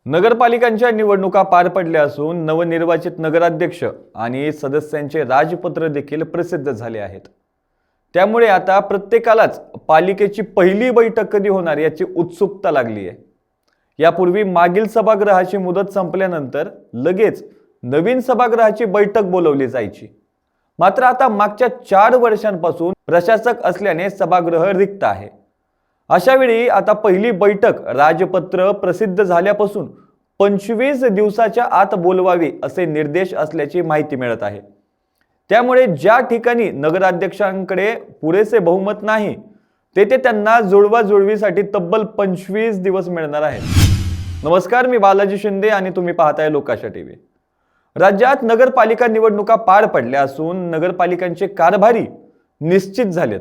नगरपालिकांच्या निवडणुका पार पडल्या असून नवनिर्वाचित नगराध्यक्ष आणि सदस्यांचे राजपत्र देखील प्रसिद्ध झाले आहेत। त्यामुळे आता प्रत्येकालाच पालिकेची पहिली बैठक कधी होणार याची उत्सुकता लागली आहे। यापूर्वी मागील सभागृहाची मुदत संपल्यानंतर लगेच नवीन सभागृहाची बैठक बोलावली जायची। मात्र आता मागच्या 4 वर्षांपासून प्रशासक असल्याने सभागृह रिक्त आहे। अशा वेळी आता पहिली बैठक राजपत्र प्रसिद्ध झाल्यापासून 25 दिवसाच्या आत बोलवावी असे निर्देश असल्याची माहिती मिळत आहे। त्यामुळे ज्या ठिकाणी नगराध्यक्षांकडे पुरेसे बहुमत नाही तेथे त्यांना जुळवाजुळवीसाठी तब्बल 25 दिवस मिळणार आहेत। नमस्कार, मी बालाजी शिंदे आणि तुम्ही पाहताय लोकाशा टीव्ही। राज्यात नगरपालिका निवडणुका पार पडल्या असून नगरपालिकांचे कारभारी निश्चित झालेत।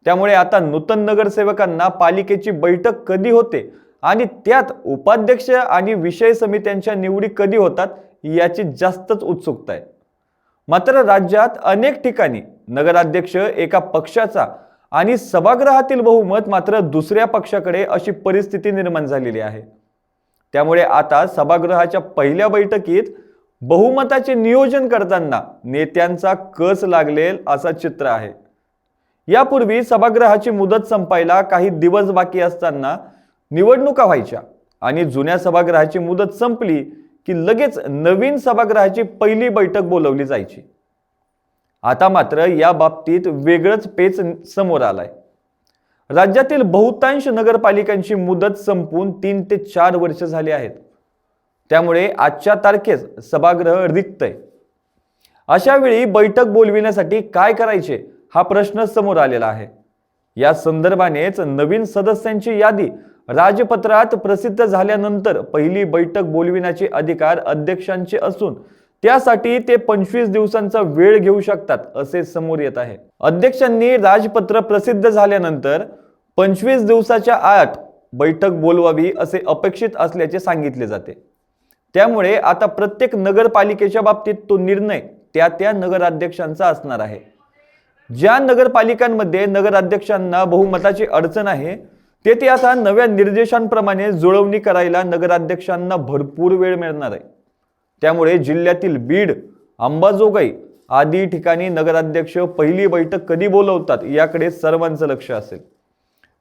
त्यामुळे आता नूतन नगरसेवकांना पालिकेची बैठक कधी होते आणि त्यात उपाध्यक्ष आणि विषय समित्यांच्या निवडी कधी होतात याची जास्तच उत्सुकता आहे। मात्र राज्यात अनेक ठिकाणी नगराध्यक्ष एका पक्षाचा आणि सभागृहातील बहुमत मात्र दुसऱ्या पक्षाकडे अशी परिस्थिती निर्माण झालेली आहे। त्यामुळे आता सभागृहाच्या पहिल्या बैठकीत बहुमताचे नियोजन करताना नेत्यांचा कस लागलेल असा चित्र आहे। यापूर्वी सभागृहाची मुदत संपायला काही दिवस बाकी असताना निवडणुका व्हायच्या आणि जुन्या सभागृहाची मुदत संपली की लगेच नवीन सभागृहाची पहिली बैठक बोलावली जायची। आता मात्र या बाबतीत वेगळंच पेच समोर आलाय। राज्यातील बहुतांश नगरपालिकांची मुदत संपून 3 ते 4 वर्ष झाली आहेत। त्यामुळे आजच्या तारखेस सभागृह रिक्त आहे। अशा वेळी बैठक बोलविण्यासाठी काय करायचे हा प्रश्न समोर आलेला आहे। या संदर्भानेच नवीन सदस्यांची यादी राजपत्रात प्रसिद्ध झाल्यानंतर पहिली बैठक बोलविण्याचे अधिकार अध्यक्षांचे असून त्यासाठी ते 25 दिवसांचा वेळ घेऊ शकतात असे समोर येत आहे। अध्यक्षांनी राजपत्र प्रसिद्ध झाल्यानंतर 25 दिवसाच्या आत बैठक बोलवावी असे अपेक्षित असल्याचे सांगितले जाते। त्यामुळे आता प्रत्येक नगरपालिकेच्या बाबतीत तो निर्णय त्या नगराध्यक्षांचा असणार आहे। ज्या नगरपालिकांमध्ये नगराध्यक्षांना बहुमताची अडचण आहे तेथे आता नव्या निर्देशांप्रमाणे जुळवणी करायला नगराध्यक्षांना भरपूर वेळ मिळणार आहे। त्यामुळे जिल्ह्यातील बीड, अंबाजोगाई आदी ठिकाणी नगराध्यक्ष पहिली बैठक कधी बोलवतात याकडे सर्वांचं लक्ष असेल।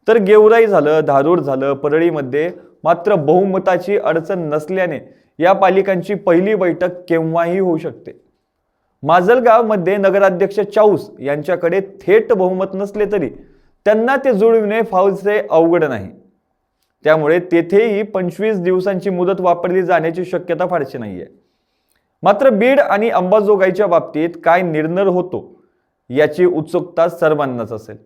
तर गेवराई झालं, धारूर झालं, परळीमध्ये मात्र बहुमताची अडचण नसल्याने या पालिकांची पहिली बैठक केव्हाही होऊ शकते। माजलगाव मध्ये नगराध्यक्ष चाऊस यांच्याकडे थेट बहुमत नसले तरी त्यांना ते जुळविणे फारसे अवघड नाही। त्यामुळे तेथेही 25 दिवसांची मुदत वापरली जाण्याची शक्यता फारशी नाहीये। मात्र बीड आणि अंबाजोगाईच्या बाबतीत काय निर्णय होतो याची उत्सुकता सर्वांनाच असेल।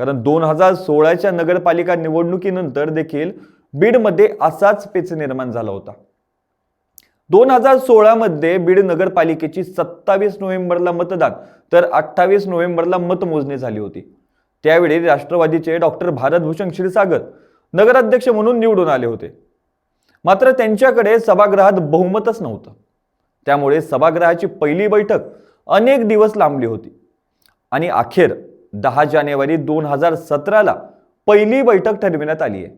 कारण 2016च्या नगरपालिका निवडणुकीनंतर देखील बीडमध्ये असाच पेच निर्माण झाला होता। 2016 मध्ये बीड नगरपालिकेची 27 नोव्हेंबरला मतदान तर 28 नोव्हेंबरला मतमोजणी झाली होती। त्यावेळी राष्ट्रवादीचे डॉक्टर भारतभूषण क्षीरसागर नगराध्यक्ष म्हणून निवडून आले होते। मात्र त्यांच्याकडे सभागृहात बहुमतच नव्हतं। त्यामुळे सभागृहाची पहिली बैठक अनेक दिवस लांबली होती आणि अखेर 10 जानेवारी 2017ला पहिली बैठक ठरविण्यात आली आहे।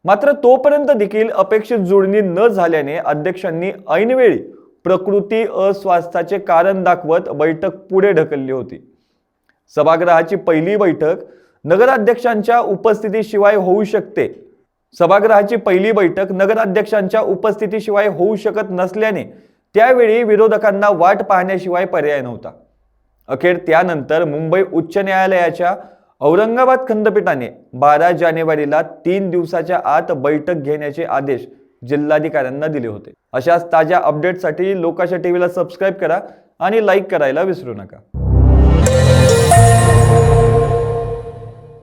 मात्र तोपर्यंत देखील अपेक्षित जुळणी न झाल्याने अध्यक्षांनी ऐनवेळी प्रकृती अस्वास्थ्याचे कारण दाखवत बैठक पुढे ढकलली होती। सभागृहाची पहिली बैठक नगराध्यक्षांच्या उपस्थितीशिवाय होऊ शकते। सभागृहाची पहिली बैठक नगराध्यक्षांच्या उपस्थितीशिवाय होऊ शकत नसल्याने त्यावेळी विरोधकांना वाट पाहण्याशिवाय पर्याय नव्हता। अखेर त्यानंतर मुंबई उच्च न्यायालयाच्या औरंगाबाद खंडपीठाने 12 जानेवारीला 3 दिवसाच्या आत बैठक घेण्याचे आदेश जिल्हाधिकाऱ्यांना दिले होते। अशाच ताज्या अपडेटसाठी लोकाशा टीव्हीला सबस्क्राइब करा आणि लाईक करायला विसरू नका।